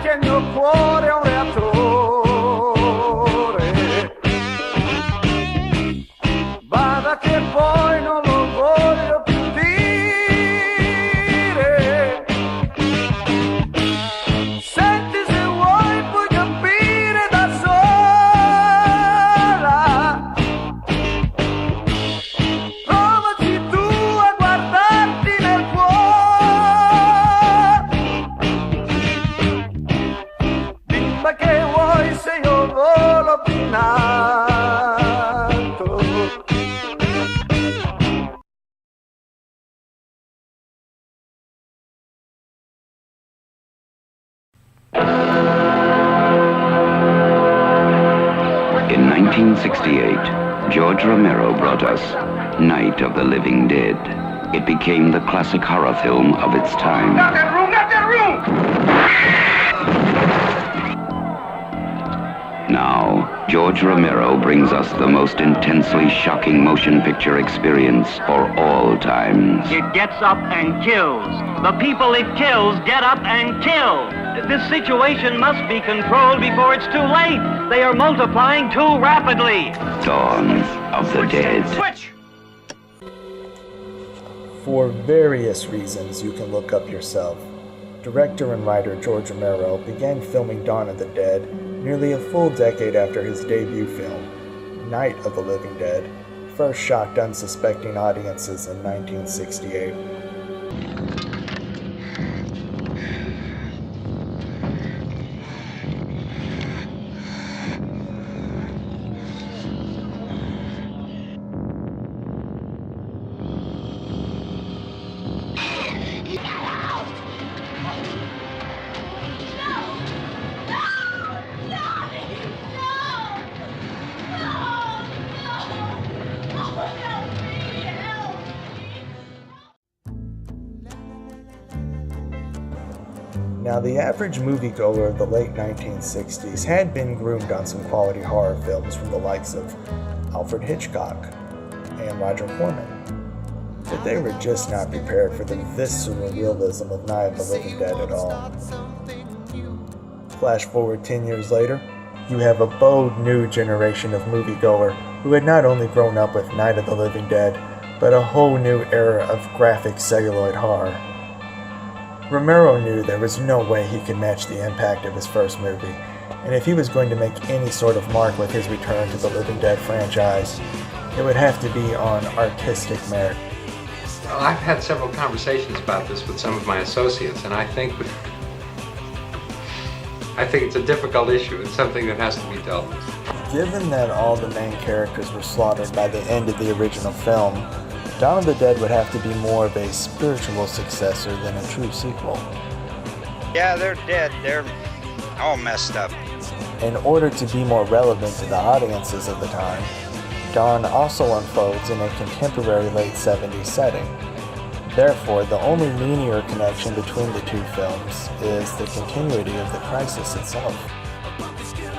che il mio cuore è un reattore. Bada che poi non lo voglio più dire. Senti se vuoi puoi capire da sola. Provaci tu a guardarti nel cuore. Dimmi che vuoi se io volo più in alto. In 1968, George Romero brought us Night of the Living Dead. It became the classic horror film of its time. Not that room, not that room! Now, George Romero brings us the most intensely shocking motion picture experience for all times. It gets up and kills. The people it kills get up and kill. This situation must be controlled before it's too late. They are multiplying too rapidly. Dawn of the Dead. Switch! For various reasons you can look up yourself, director and writer George Romero began filming Dawn of the Dead nearly a full decade after his debut film, Night of the Living Dead, first shocked unsuspecting audiences in 1968. Now, the average moviegoer of the late 1960s had been groomed on some quality horror films from the likes of Alfred Hitchcock and Roger Corman, but they were just not prepared for the visceral realism of Night of the Living Dead at all. Flash forward 10 years later, you have a bold new generation of moviegoer who had not only grown up with Night of the Living Dead, but a whole new era of graphic celluloid horror. Romero knew there was no way he could match the impact of his first movie, and if he was going to make any sort of mark with his return to the Living Dead franchise, it would have to be on artistic merit. Well, I've had several conversations about this with some of my associates, and I think it's a difficult issue. It's something that has to be dealt with. Given that all the main characters were slaughtered by the end of the original film, Dawn of the Dead would have to be more of a spiritual successor than a true sequel. Yeah, they're dead. They're all messed up. In order to be more relevant to the audiences of the time, Dawn also unfolds in a contemporary late 70s setting. Therefore, the only linear connection between the two films is the continuity of the crisis itself.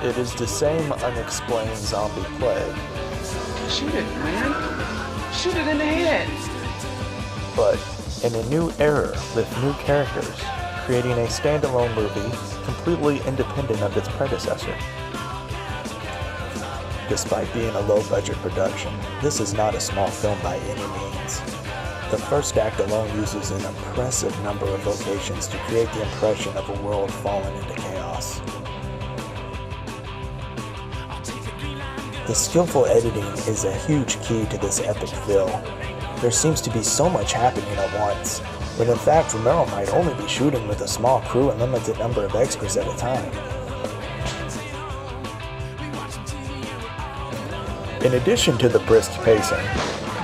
It is the same unexplained zombie plague. Shoot it, man. Shoot it in the head. But in a new era with new characters, creating a standalone movie completely independent of its predecessor. Despite being a low-budget production, this is not a small film by any means. The first act alone uses an impressive number of locations to create the impression of a world fallen into chaos. The skillful editing is a huge key to this epic film. There seems to be so much happening at once, when in fact Romero might only be shooting with a small crew and limited number of extras at a time. In addition to the brisk pacing,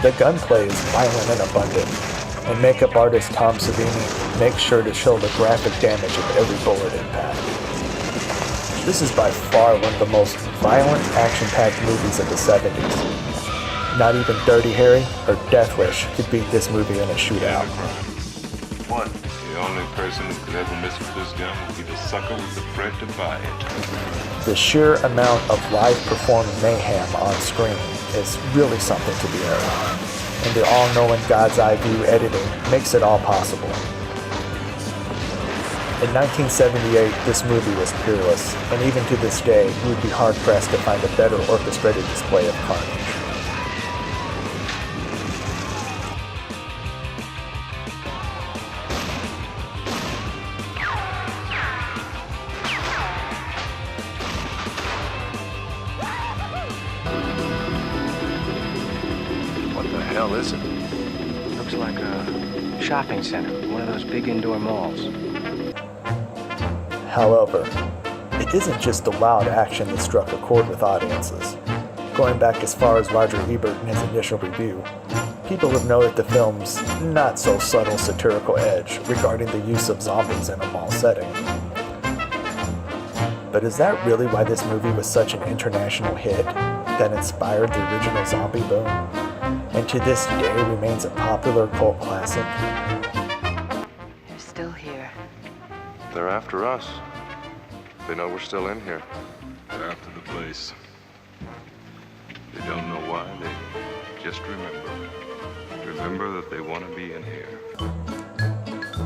the gunplay is violent and abundant, and makeup artist Tom Savini makes sure to show the graphic damage of every bullet impact. This is by far one of the most violent, action-packed movies of the 70s. Not even Dirty Harry or Death Wish could beat this movie in a shootout. One, the only person who could ever miss with this gun would be the sucker with the threat to buy it. The sheer amount of live performed mayhem on screen is really something to bear, and the all-knowing God's Eye View editing makes it all possible. In 1978, this movie was peerless, and even to this day, you would be hard-pressed to find a better orchestrated display of carnage. What the hell is it? Looks like a shopping center, one of those big indoor malls. However, it isn't just the wild action that struck a chord with audiences. Going back as far as Roger Ebert in his initial review, people have noted the film's not-so-subtle satirical edge regarding the use of zombies in a mall setting. But is that really why this movie was such an international hit that inspired the original zombie boom, and to this day remains a popular cult classic? They're still here. They're after us. They know we're still in here. They're after the place. They don't know why. They just remember. Remember that they want to be in here.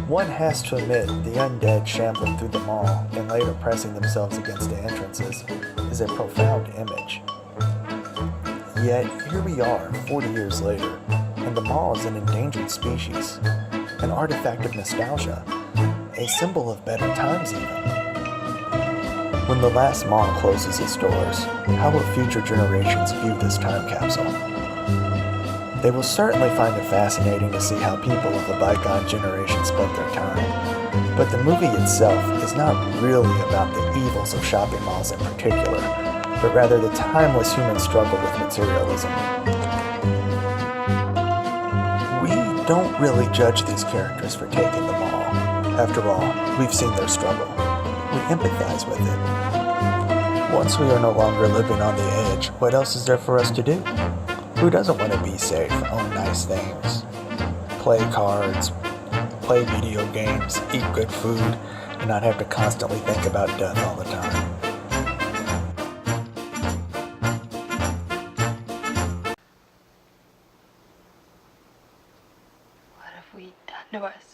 One has to admit, the undead shambling through the mall and later pressing themselves against the entrances is a profound image. Yet, here we are, 40 years later, and the mall is an endangered species, an artifact of nostalgia, a symbol of better times even. When the last mall closes its doors, how will future generations view this time capsule? They will certainly find it fascinating to see how people of the bygone generation spent their time. But the movie itself is not really about the evils of shopping malls in particular, but rather the timeless human struggle with materialism. We don't really judge these characters for taking the mall. After all, we've seen their struggle. We empathize with it. Once we are no longer living on the edge, what else is there for us to do? Who doesn't want to be safe, own nice things, play cards, play video games, eat good food, and not have to constantly think about death all the time? What have we done to ourselves?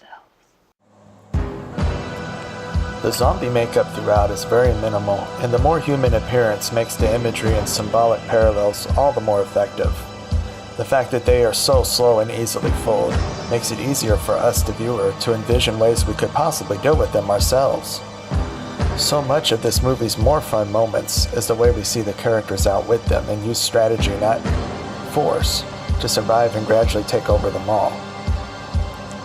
The zombie makeup throughout is very minimal, and the more human appearance makes the imagery and symbolic parallels all the more effective. The fact that they are so slow and easily fooled makes it easier for us, the viewer, to envision ways we could possibly deal with them ourselves. So much of this movie's more fun moments is the way we see the characters outwit them and use strategy, not force, to survive and gradually take over the mall.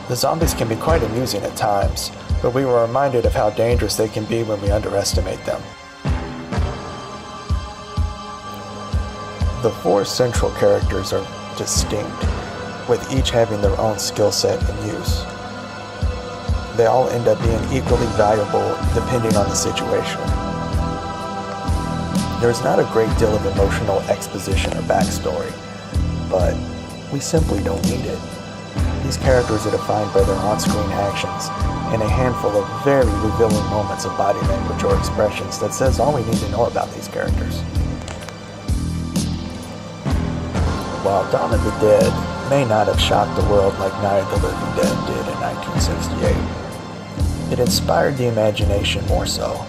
The zombies can be quite amusing at times, but we were reminded of how dangerous they can be when we underestimate them. The four central characters are distinct, with each having their own skill set and use. They all end up being equally valuable depending on the situation. There's not a great deal of emotional exposition or backstory, but we simply don't need it. These characters are defined by their on-screen actions and a handful of very revealing moments of body language or expressions that says all we need to know about these characters. While Dawn of the Dead may not have shocked the world like Night of the Living Dead did in 1968, it inspired the imagination more so.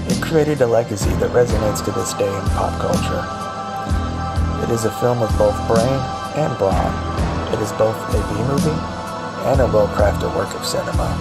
It created a legacy that resonates to this day in pop culture. It is a film with both brain and brawn. It is both a B-movie and a well-crafted work of cinema.